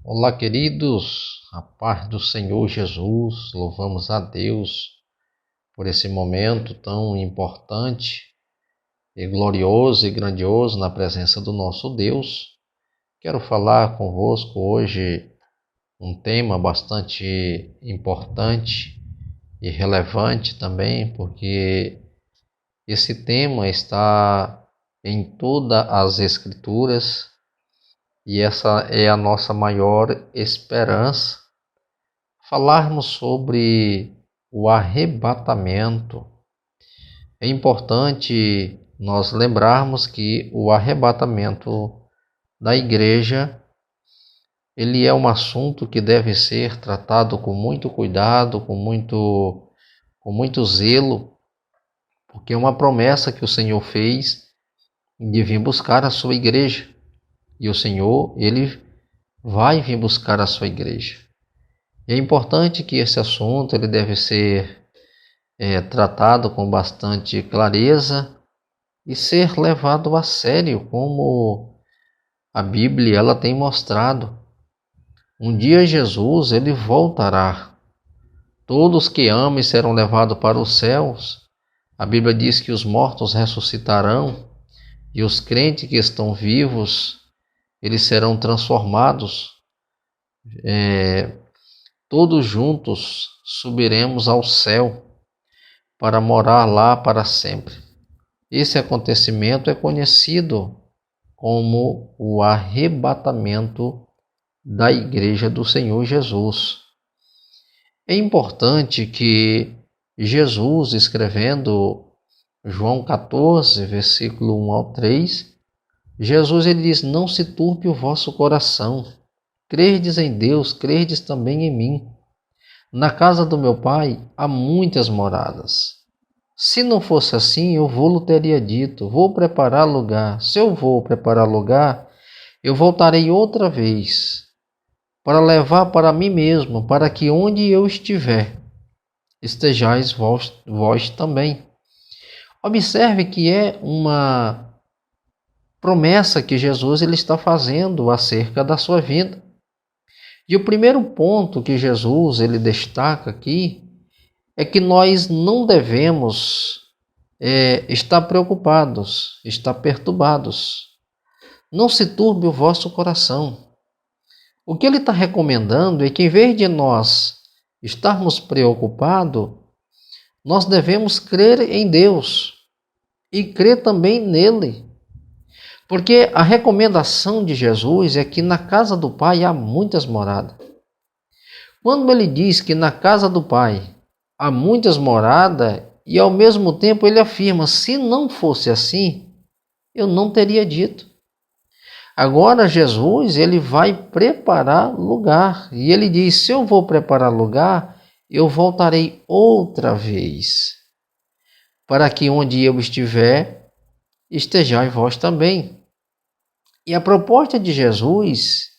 Olá, queridos, a paz do Senhor Jesus, louvamos a Deus por esse momento tão importante e glorioso e grandioso na presença do nosso Deus. Quero falar convosco hoje um tema bastante importante e relevante também, porque esse tema está em todas as Escrituras e essa é a nossa maior esperança. Falarmos sobre o arrebatamento. É importante nós lembrarmos que o arrebatamento da igreja, ele é um assunto que deve ser tratado com muito cuidado, com muito zelo, porque é uma promessa que o Senhor fez de vir buscar a sua igreja. E o Senhor, ele vai vir buscar a sua igreja. É importante que esse assunto ele deve ser tratado com bastante clareza e ser levado a sério, como a Bíblia ela tem mostrado. Um dia Jesus ele voltará. Todos que amem serão levados para os céus. A Bíblia diz que os mortos ressuscitarão e os crentes que estão vivos eles serão transformados. Todos juntos subiremos ao céu para morar lá para sempre. Esse acontecimento é conhecido como o arrebatamento da Igreja do Senhor Jesus. É importante que Jesus, escrevendo João 14, versículo 1 ao 3, Jesus ele diz: não se turbe o vosso coração, crerdes em Deus, crerdes também em mim. Na casa do meu Pai há muitas moradas. Se não fosse assim, eu vou-lhe teria dito, vou preparar lugar. Se eu vou preparar lugar, eu voltarei outra vez, para levar para mim mesmo, para que onde eu estiver, estejais vós também. Observe que é uma promessa que Jesus ele está fazendo acerca da sua vinda. E o primeiro ponto que Jesus ele destaca aqui é que nós não devemos estar preocupados, estar perturbados. Não se turbe o vosso coração. O que ele está recomendando é que, em vez de nós estarmos preocupados, nós devemos crer em Deus e crer também nele. Porque a recomendação de Jesus é que na casa do Pai há muitas moradas. Quando ele diz que na casa do Pai há muitas moradas, e ao mesmo tempo ele afirma: se não fosse assim, eu não teria dito. Agora Jesus ele vai preparar lugar. E ele diz: se eu vou preparar lugar, eu voltarei outra vez, para que onde eu estiver, estejais vós também. E a proposta de Jesus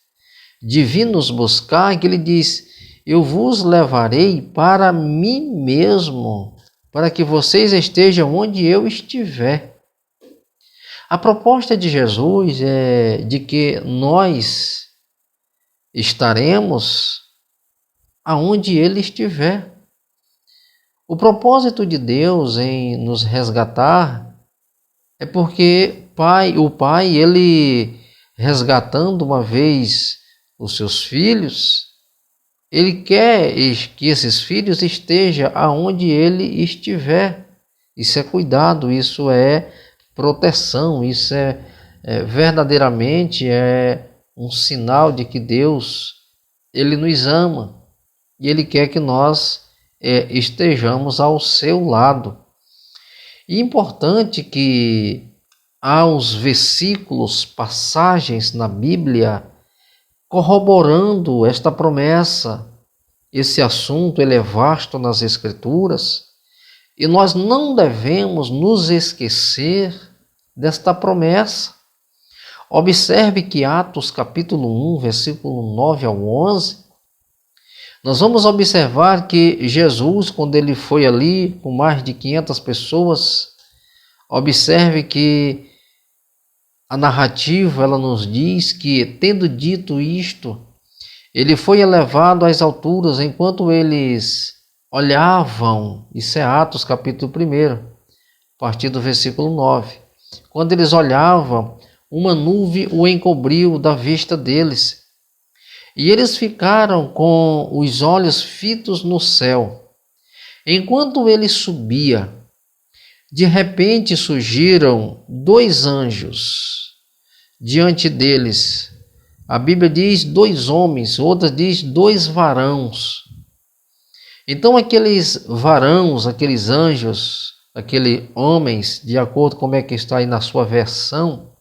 de vir nos buscar, que ele diz: eu vos levarei para mim mesmo, para que vocês estejam onde eu estiver. A proposta de Jesus é de que nós estaremos aonde ele estiver. O propósito de Deus em nos resgatar é porque o Pai, ele resgatando uma vez os seus filhos, ele quer que esses filhos estejam aonde ele estiver. Isso é cuidado, isso é proteção, isso verdadeiramente um sinal de que Deus ele nos ama e ele quer que nós estejamos ao seu lado. E é importante que há os versículos, passagens na Bíblia corroborando esta promessa. Esse assunto ele é vasto nas Escrituras e nós não devemos nos esquecer desta promessa. Observe que Atos capítulo 1, versículo 9 ao 11, nós vamos observar que Jesus, quando ele foi ali com mais de 500 pessoas, observe que a narrativa ela nos diz que, tendo dito isto, Ele foi elevado às alturas enquanto eles olhavam, isso é Atos capítulo 1, a partir do versículo 9. Quando eles olhavam, uma nuvem o encobriu da vista deles. E eles ficaram com os olhos fitos no céu. Enquanto ele subia, de repente surgiram 2 anjos diante deles. A Bíblia diz 2 homens, outra diz 2 varãos. Então aqueles varãos, aqueles anjos, aqueles homens, de acordo com como é que está aí na sua versão,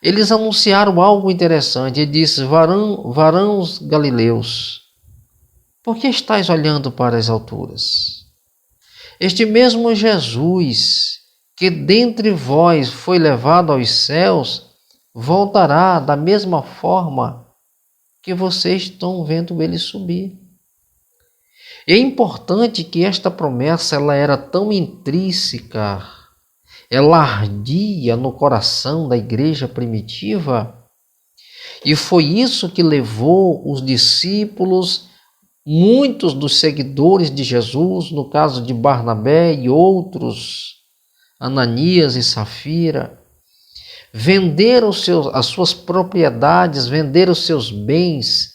eles anunciaram algo interessante. Ele disse: varãos galileus, por que estáis olhando para as alturas? Este mesmo Jesus, que dentre vós foi levado aos céus, voltará da mesma forma que vocês estão vendo ele subir. É importante que esta promessa ela era tão intrínseca, ela ardia no coração da igreja primitiva, e foi isso que levou os discípulos, muitos dos seguidores de Jesus, no caso de Barnabé e outros, Ananias e Safira, venderam as suas propriedades, venderam os seus bens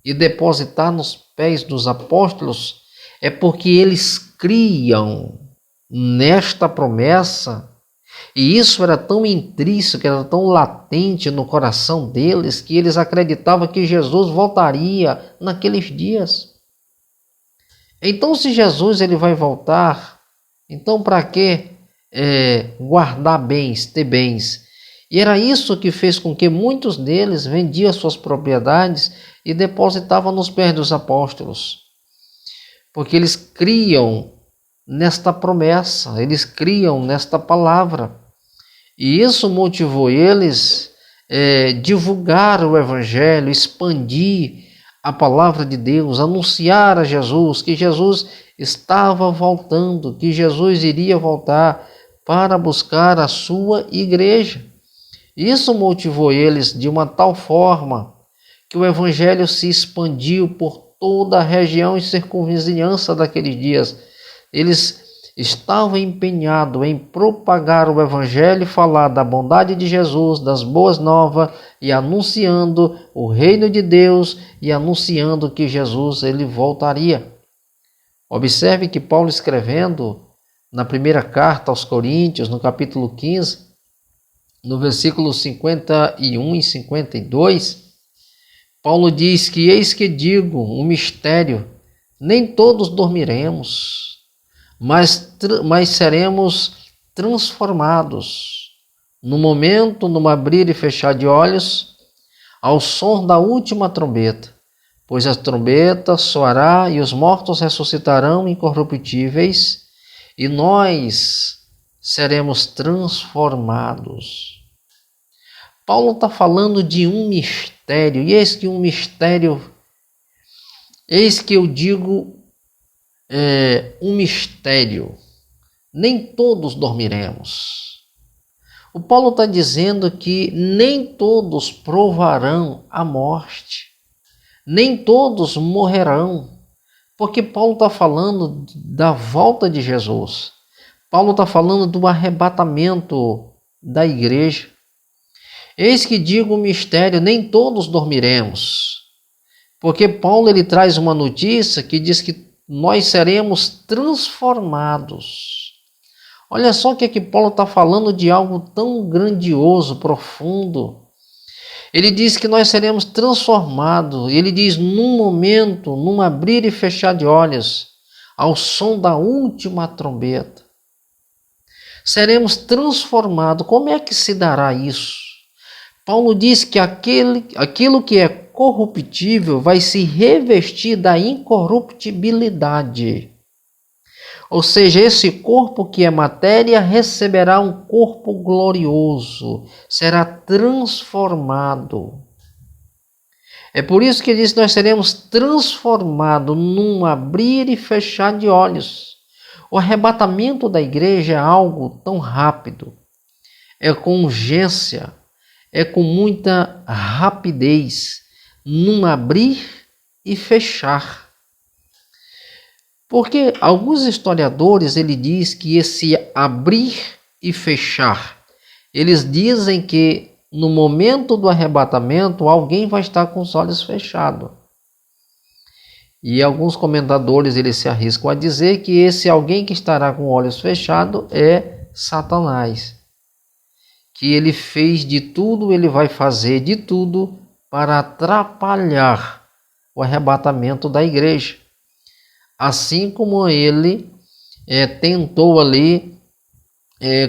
e depositar nos pés dos apóstolos, é porque eles criam nesta promessa, e isso era tão intrínseco, era tão latente no coração deles, que eles acreditavam que Jesus voltaria naqueles dias. Então, se Jesus ele vai voltar, então para que guardar bens, ter bens? E era isso que fez com que muitos deles vendiam suas propriedades e depositavam nos pés dos apóstolos. Porque eles criam nesta promessa, eles criam nesta palavra. E isso motivou eles a divulgar o Evangelho, expandir a palavra de Deus, anunciar a Jesus, que Jesus estava voltando, que Jesus iria voltar para buscar a sua igreja. Isso motivou eles de uma tal forma que o Evangelho se expandiu por toda a região e circunvizinhança daqueles dias. Eles estavam empenhados em propagar o Evangelho e falar da bondade de Jesus, das boas novas, e anunciando o reino de Deus e anunciando que Jesus ele voltaria. Observe que Paulo, escrevendo na primeira carta aos Coríntios, no capítulo 15, no versículo 51 e 52, Paulo diz que: eis que digo um mistério, nem todos dormiremos, mas seremos transformados, no momento, num abrir e fechar de olhos, ao som da última trombeta. Pois a trombeta soará e os mortos ressuscitarão incorruptíveis, e nós seremos transformados. Paulo está falando de um mistério, e eis que um mistério, eis que eu digo um mistério, nem todos dormiremos. O Paulo está dizendo que nem todos provarão a morte, nem todos morrerão, porque Paulo está falando da volta de Jesus. Paulo está falando do arrebatamento da igreja. Eis que digo um mistério, nem todos dormiremos. Porque Paulo ele traz uma notícia que diz que nós seremos transformados. Olha só o que Paulo está falando, de algo tão grandioso, profundo. Ele diz que nós seremos transformados. Ele diz num momento, num abrir e fechar de olhos, ao som da última trombeta. Seremos transformados. Como é que se dará isso? Paulo diz que aquilo que é corruptível vai se revestir da incorruptibilidade. Ou seja, esse corpo que é matéria receberá um corpo glorioso, será transformado. É por isso que ele diz que nós seremos transformados num abrir e fechar de olhos. O arrebatamento da igreja é algo tão rápido, é com urgência, é com muita rapidez. num abrir e fechar. Porque alguns historiadores ele diz que esse abrir e fechar, eles dizem que no momento do arrebatamento alguém vai estar com os olhos fechados. E alguns comentadores eles se arriscam a dizer que esse alguém que estará com olhos fechados é Satanás. Que ele fez de tudo, ele vai fazer de tudo para atrapalhar o arrebatamento da igreja. Assim como ele tentou ali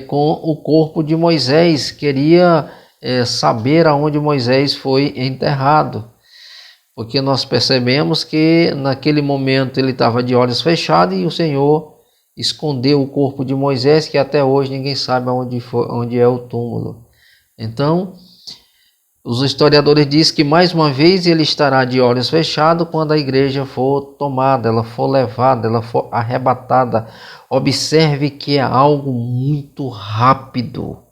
com o corpo de Moisés, queria saber aonde Moisés foi enterrado. Porque nós percebemos que naquele momento ele estava de olhos fechados e o Senhor escondeu o corpo de Moisés, que até hoje ninguém sabe onde é o túmulo. Então, os historiadores dizem que mais uma vez ele estará de olhos fechados quando a igreja for tomada, ela for levada, ela for arrebatada. Observe que é algo muito rápido.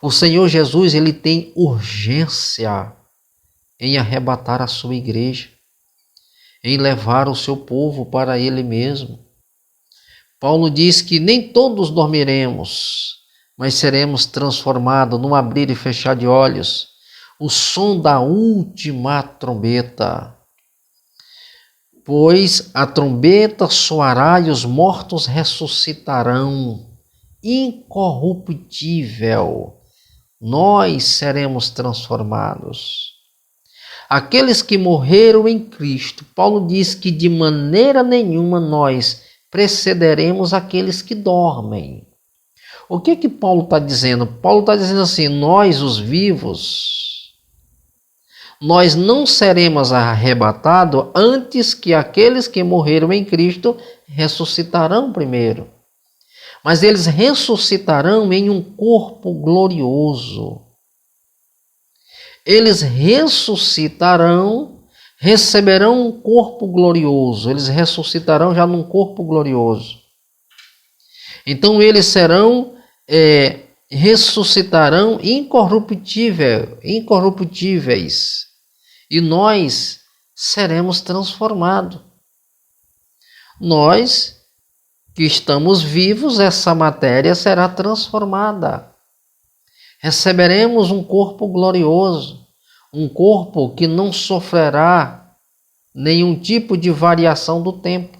O Senhor Jesus ele tem urgência em arrebatar a sua igreja, em levar o seu povo para ele mesmo. Paulo diz que nem todos dormiremos, mas seremos transformados num abrir e fechar de olhos, o som da última trombeta. Pois a trombeta soará e os mortos ressuscitarão, incorruptível. Nós seremos transformados. Aqueles que morreram em Cristo, Paulo diz que de maneira nenhuma nós precederemos aqueles que dormem. O que Paulo está dizendo? Paulo está dizendo assim, nós os vivos, nós não seremos arrebatados antes que aqueles que morreram em Cristo ressuscitarão primeiro. Mas eles ressuscitarão em um corpo glorioso. Eles ressuscitarão, receberão um corpo glorioso. Eles ressuscitarão já num corpo glorioso. Então eles ressuscitarão incorruptíveis. E nós seremos transformados. Nós que estamos vivos, essa matéria será transformada. Receberemos um corpo glorioso, um corpo que não sofrerá nenhum tipo de variação do tempo.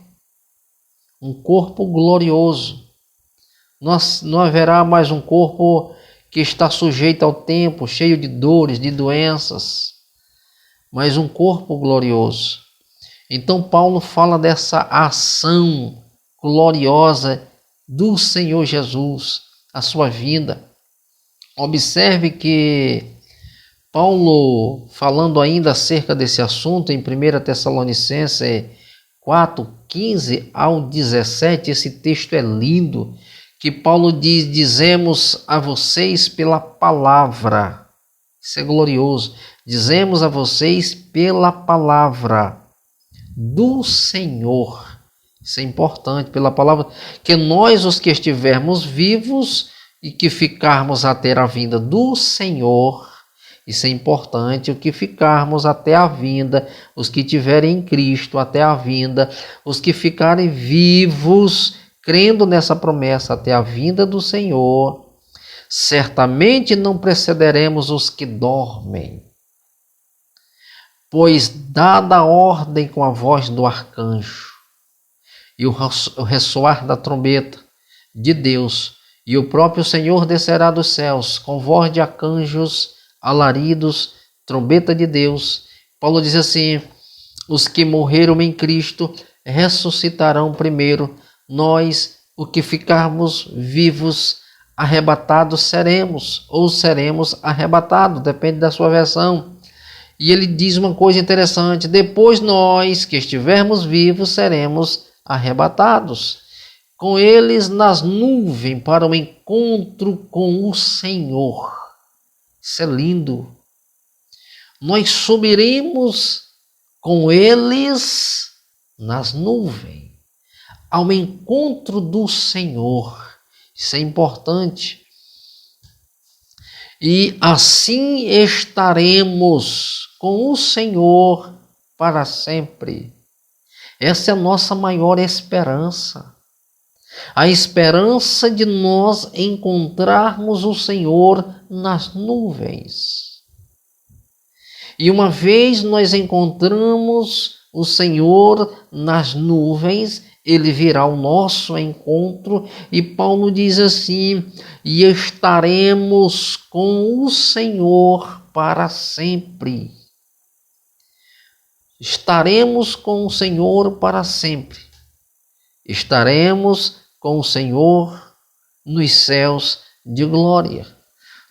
Um corpo glorioso. Não haverá mais um corpo que está sujeito ao tempo, cheio de dores, de doenças, mas um corpo glorioso. Então Paulo fala dessa ação gloriosa do Senhor Jesus, a sua vinda. Observe que Paulo, falando ainda acerca desse assunto, em 1 Tessalonicenses 4, 15 ao 17, esse texto é lindo, que Paulo diz, dizemos a vocês pela palavra, isso é glorioso, dizemos a vocês pela palavra do Senhor, isso é importante, pela palavra, que nós os que estivermos vivos e que ficarmos até a vinda do Senhor, isso é importante, o que ficarmos até a vinda, os que tiverem em Cristo até a vinda, os que ficarem vivos, crendo nessa promessa até a vinda do Senhor, certamente não precederemos os que dormem. Pois dada a ordem com a voz do arcanjo e o ressoar da trombeta de Deus, e o próprio Senhor descerá dos céus com voz de arcanjos, alaridos, trombeta de Deus. Paulo diz assim, os que morreram em Cristo ressuscitarão primeiro. Nós, o que ficarmos vivos, arrebatados seremos, ou seremos arrebatados, depende da sua versão. E ele diz uma coisa interessante, depois nós, que estivermos vivos, seremos arrebatados com eles nas nuvens para o encontro com o Senhor. Isso é lindo. Nós subiremos com eles nas nuvens ao encontro do Senhor. Isso é importante. E assim estaremos com o Senhor para sempre. Essa é a nossa maior esperança. A esperança de nós encontrarmos o Senhor nas nuvens. E uma vez nós encontramos o Senhor nas nuvens, Ele virá ao nosso encontro, e Paulo diz assim: e estaremos com o Senhor para sempre. Estaremos com o Senhor para sempre. Estaremos com o Senhor nos céus de glória.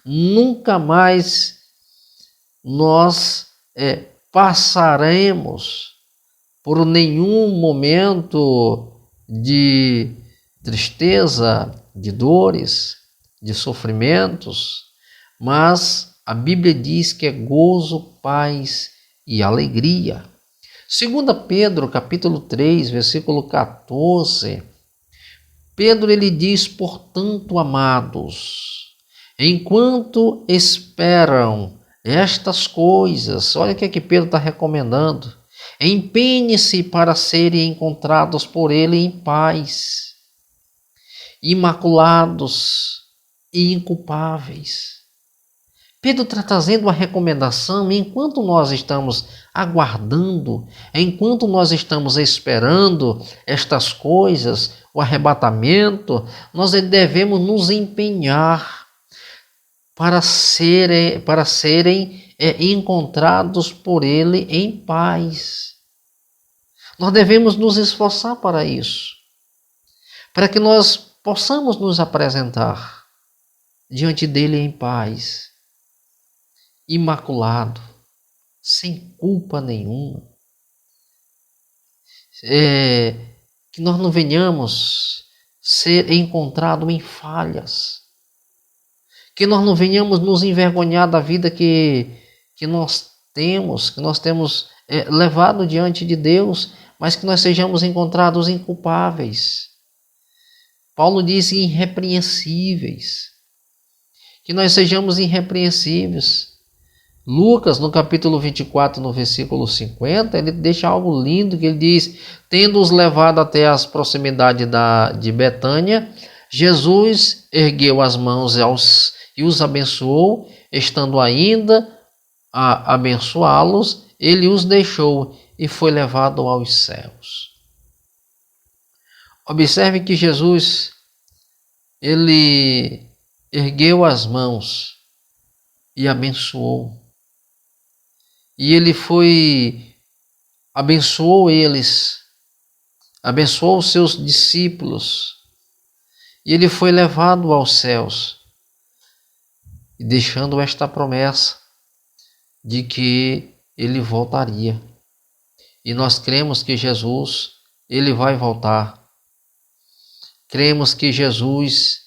Nunca mais nós passaremos por nenhum momento de tristeza, de dores, de sofrimentos, mas a Bíblia diz que é gozo, paz e alegria. 2 Pedro, capítulo 3, versículo 14, Pedro ele diz: portanto, amados, enquanto esperam estas coisas, olha o que é que Pedro está recomendando, empenhe-se para serem encontrados por ele em paz, imaculados e inculpáveis. Pedro está trazendo uma recomendação: enquanto nós estamos aguardando, enquanto nós estamos esperando estas coisas, o arrebatamento, nós devemos nos empenhar para serem encontrados por Ele em paz. Nós devemos nos esforçar para isso, para que nós possamos nos apresentar diante dele em paz, imaculado, sem culpa nenhuma. Que nós não venhamos ser encontrados em falhas, que nós não venhamos nos envergonhar da vida que nós temos levado diante de Deus, mas que nós sejamos encontrados inculpáveis. Paulo diz irrepreensíveis, que nós sejamos irrepreensíveis. Lucas, no capítulo 24, no versículo 50, ele deixa algo lindo, que ele diz: tendo-os levado até as proximidades de Betânia, Jesus ergueu as mãos e os abençoou. Estando ainda a abençoá-los, ele os deixou e foi levado aos céus. Observe que Jesus, ele ergueu as mãos e abençoou. E ele abençoou eles, abençoou os seus discípulos, e ele foi levado aos céus, e deixando esta promessa de que ele voltaria. E nós cremos que Jesus, ele vai voltar. Cremos que Jesus,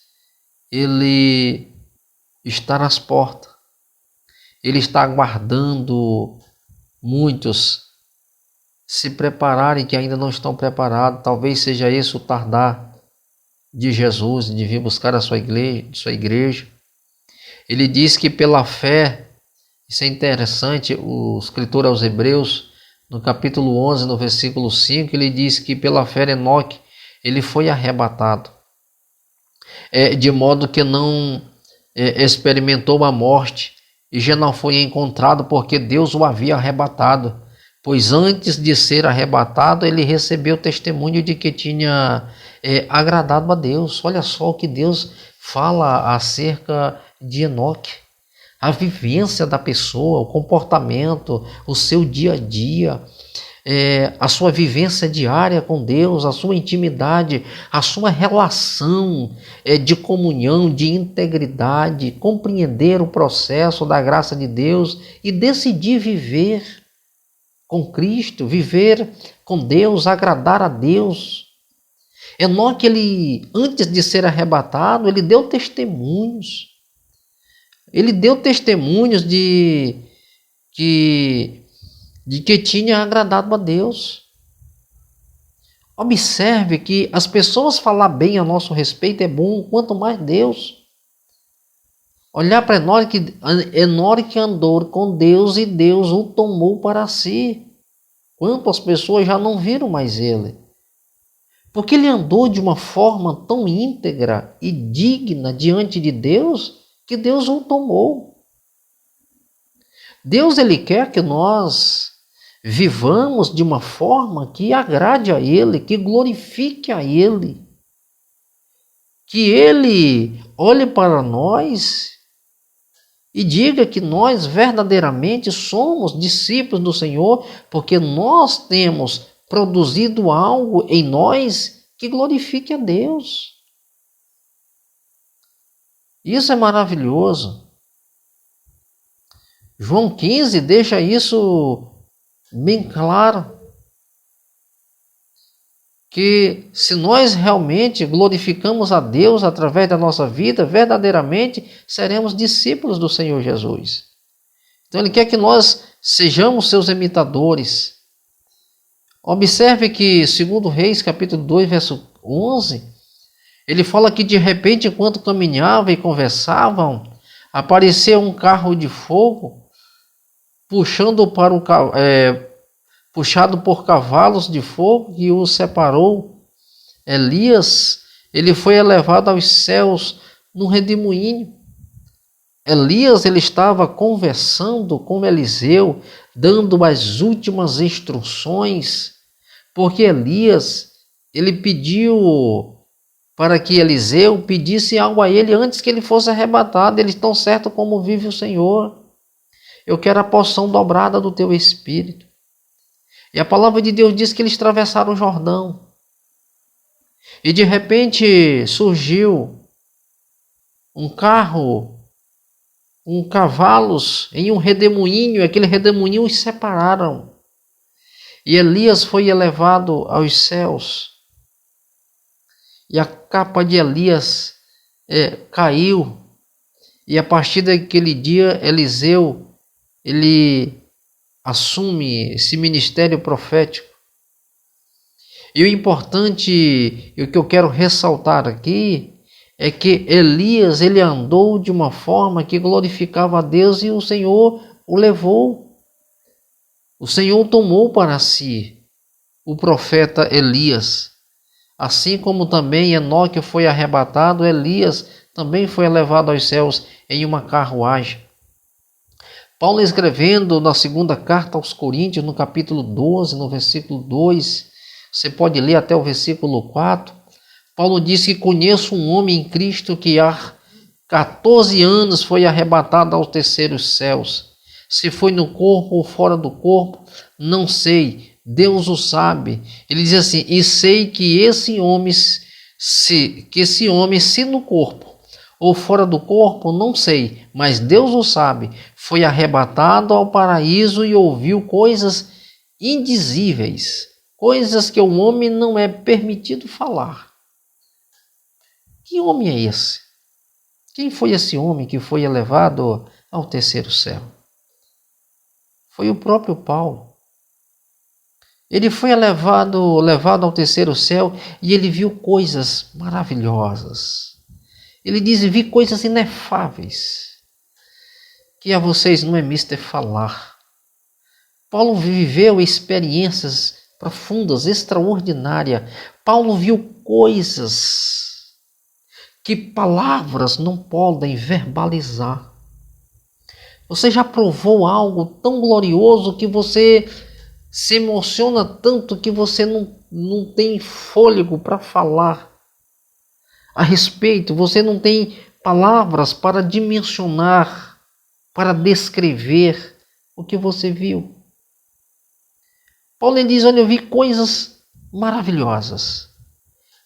ele está nas portas. Ele está aguardando muitos se prepararem que ainda não estão preparados. Talvez seja esse o tardar de Jesus, de vir buscar a sua igreja. Ele diz que pela fé, isso é interessante, o escritor aos Hebreus, no capítulo 11, no versículo 5, ele diz que pela fé Enoque, ele foi arrebatado, de modo que não experimentou a morte, e já não foi encontrado porque Deus o havia arrebatado, pois antes de ser arrebatado ele recebeu testemunho de que tinha agradado a Deus. Olha só o que Deus fala acerca de Enoque, a vivência da pessoa, o comportamento, o seu dia a dia, a sua vivência diária com Deus, a sua intimidade, a sua relação de comunhão, de integridade, compreender o processo da graça de Deus e decidir viver com Cristo, viver com Deus, agradar a Deus. Enoque, ele, antes de ser arrebatado, ele deu testemunhos. Ele deu testemunhos de que tinha agradado a Deus. Observe que as pessoas falar bem a nosso respeito é bom, quanto mais Deus. Olhar para Enoque andou com Deus e Deus o tomou para si. Quantas pessoas já não viram mais ele? Porque ele andou de uma forma tão íntegra e digna diante de Deus que Deus o tomou. Deus, ele quer que nós vivamos de uma forma que agrade a ele, que glorifique a ele. Que ele olhe para nós e diga que nós verdadeiramente somos discípulos do Senhor, porque nós temos produzido algo em nós que glorifique a Deus. Isso é maravilhoso. João 15 deixa isso bem claro. Que se nós realmente glorificamos a Deus através da nossa vida, verdadeiramente seremos discípulos do Senhor Jesus. Então ele quer que nós sejamos seus imitadores. Observe que, 2 Reis, capítulo 2, verso 11, ele fala que de repente, enquanto caminhavam e conversavam, apareceu um carro de fogo, puxado por cavalos de fogo, que o separou. Elias, ele foi elevado aos céus num redemoinho. Elias, ele estava conversando com Eliseu, dando as últimas instruções, porque Elias, ele pediu para que Eliseu pedisse algo a ele antes que ele fosse arrebatado. Ele, tão certo como vive o Senhor, eu quero a porção dobrada do teu espírito. E a palavra de Deus diz que eles atravessaram o Jordão. E de repente surgiu um carro, cavalos em um redemoinho. E aquele redemoinho os separaram. E Elias foi elevado aos céus. E a capa de Elias caiu. E a partir daquele dia, Eliseu, ele assume esse ministério profético. E o importante, e o que eu quero ressaltar aqui, é que Elias, ele andou de uma forma que glorificava a Deus e o Senhor o levou. O Senhor tomou para si o profeta Elias. Assim como também Enoque foi arrebatado, Elias também foi elevado aos céus em uma carruagem. Paulo, escrevendo na segunda carta aos Coríntios, no capítulo 12, no versículo 2, você pode ler até o versículo 4, Paulo diz que conheço um homem em Cristo que há 14 anos foi arrebatado aos terceiros céus. Se foi no corpo ou fora do corpo, não sei, Deus o sabe. Ele diz assim, e sei que esse homem, se no corpo ou fora do corpo, não sei, mas Deus o sabe, foi arrebatado ao paraíso e ouviu coisas indizíveis, coisas que o homem não é permitido falar. Que homem é esse? Quem foi esse homem que foi elevado ao terceiro céu? Foi o próprio Paulo. Ele foi levado ao terceiro céu e ele viu coisas maravilhosas. Ele diz, vi coisas inefáveis, que a vocês não é mister falar. Paulo viveu experiências profundas, extraordinárias. Paulo viu coisas que palavras não podem verbalizar. Você já provou algo tão glorioso que você se emociona tanto que você não tem fôlego para falar a respeito, você não tem palavras para dimensionar, para descrever o que você viu. Paulo diz, olha, eu vi coisas maravilhosas,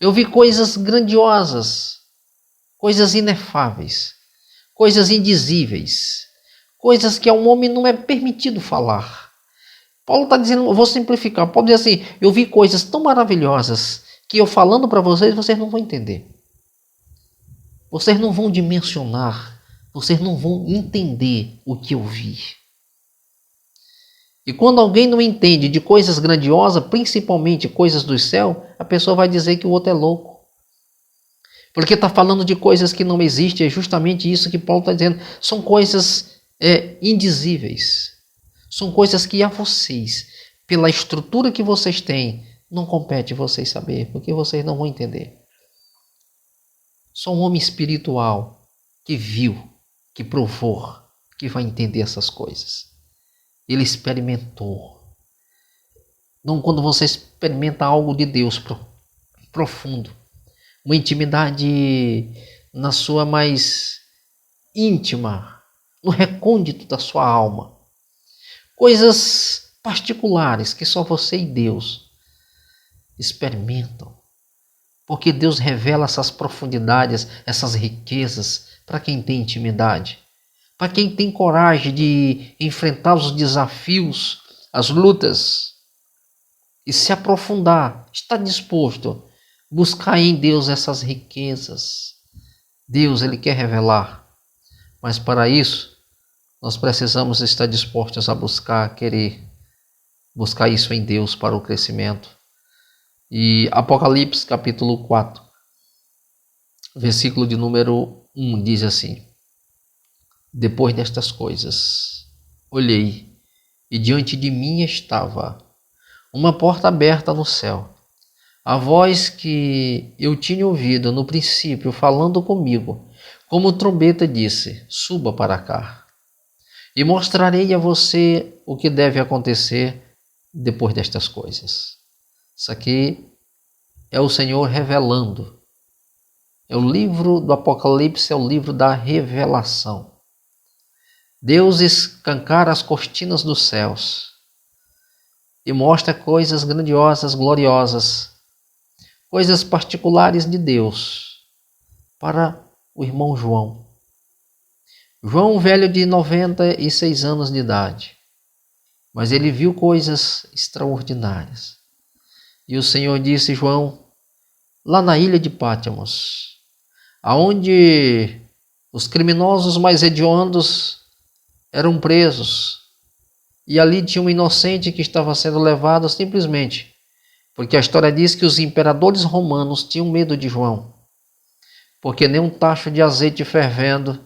eu vi coisas grandiosas, coisas inefáveis, coisas indizíveis, coisas que ao homem não é permitido falar. Paulo está dizendo, eu vou simplificar, Paulo diz assim, eu vi coisas tão maravilhosas que eu falando para vocês não vão entender. Vocês não vão dimensionar, vocês não vão entender o que eu vi. E quando alguém não entende de coisas grandiosas, principalmente coisas do céu, a pessoa vai dizer que o outro é louco. Porque está falando de coisas que não existem, é justamente isso que Paulo está dizendo. São coisas indizíveis, são coisas que a vocês, pela estrutura que vocês têm, não compete vocês saber, porque vocês não vão entender. Só um homem espiritual que viu, que provou, que vai entender essas coisas. Ele experimentou. Não, quando você experimenta algo de Deus profundo, uma intimidade na sua mais íntima, no recôndito da sua alma, coisas particulares que só você e Deus experimentam, porque Deus revela essas profundidades, essas riquezas para quem tem intimidade, para quem tem coragem de enfrentar os desafios, as lutas e se aprofundar, está disposto a buscar em Deus essas riquezas. Deus, Ele quer revelar, mas para isso nós precisamos estar dispostos a buscar, querer buscar isso em Deus para o crescimento. E Apocalipse capítulo 4, versículo de número 1 diz assim: depois destas coisas, olhei, e diante de mim estava uma porta aberta no céu. A voz que eu tinha ouvido no princípio falando comigo, como trombeta, disse: suba para cá, e mostrarei a você o que deve acontecer depois destas coisas. Isso aqui é o Senhor revelando. É o livro do Apocalipse, é o livro da revelação. Deus escancara as cortinas dos céus e mostra coisas grandiosas, gloriosas, coisas particulares de Deus para o irmão João. João, velho de 96 anos de idade, mas ele viu coisas extraordinárias. E o Senhor disse: João, lá na ilha de Pátimos, aonde os criminosos mais hediondos eram presos, e ali tinha um inocente que estava sendo levado simplesmente porque a história diz que os imperadores romanos tinham medo de João, porque nem um tacho de azeite fervendo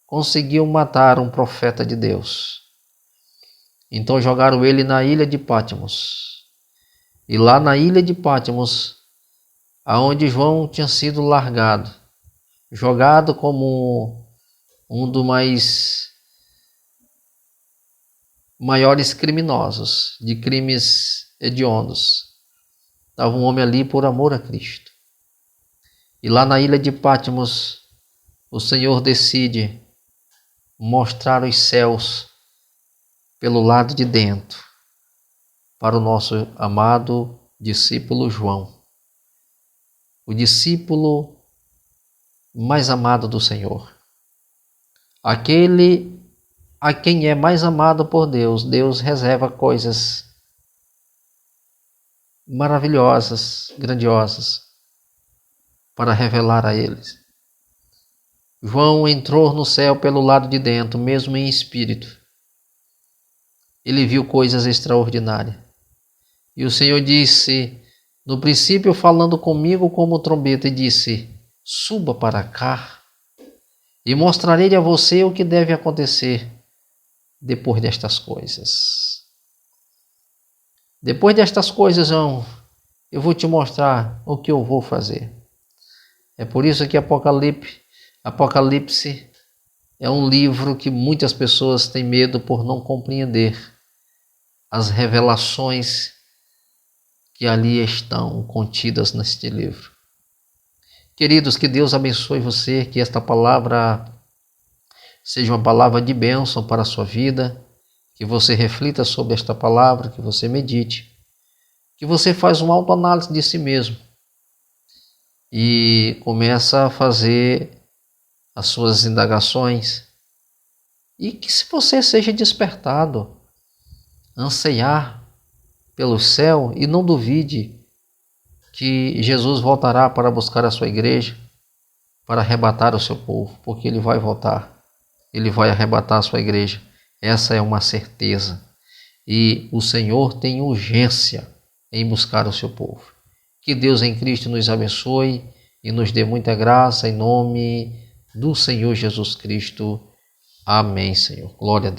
conseguiu matar um profeta de Deus. Então jogaram ele na ilha de Pátimos. E lá na ilha de Pátimos, aonde João tinha sido largado, jogado como um dos maiores criminosos, de crimes hediondos, estava um homem ali por amor a Cristo. E lá na ilha de Pátimos, o Senhor decide mostrar os céus pelo lado de dentro para o nosso amado discípulo João, o discípulo mais amado do Senhor, aquele a quem é mais amado por Deus. Deus reserva coisas maravilhosas, grandiosas, para revelar a eles. João entrou no céu pelo lado de dentro, mesmo em espírito. Ele viu coisas extraordinárias. E o Senhor disse, no princípio falando comigo como trombeta, e disse: suba para cá e mostrarei a você o que deve acontecer depois destas coisas. Depois destas coisas, João, eu vou te mostrar o que eu vou fazer. É por isso que Apocalipse é um livro que muitas pessoas têm medo por não compreender as revelações que ali estão contidas neste livro. Queridos, que Deus abençoe você, que esta palavra seja uma palavra de bênção para a sua vida, que você reflita sobre esta palavra, que você medite, que você faça uma autoanálise de si mesmo e começa a fazer as suas indagações, e que se você seja despertado, anseiar pelo céu, e não duvide que Jesus voltará para buscar a sua igreja, para arrebatar o seu povo, porque ele vai voltar, ele vai arrebatar a sua igreja. Essa é uma certeza. E o Senhor tem urgência em buscar o seu povo. Que Deus em Cristo nos abençoe e nos dê muita graça em nome do Senhor Jesus Cristo. Amém, Senhor. Glória a Deus.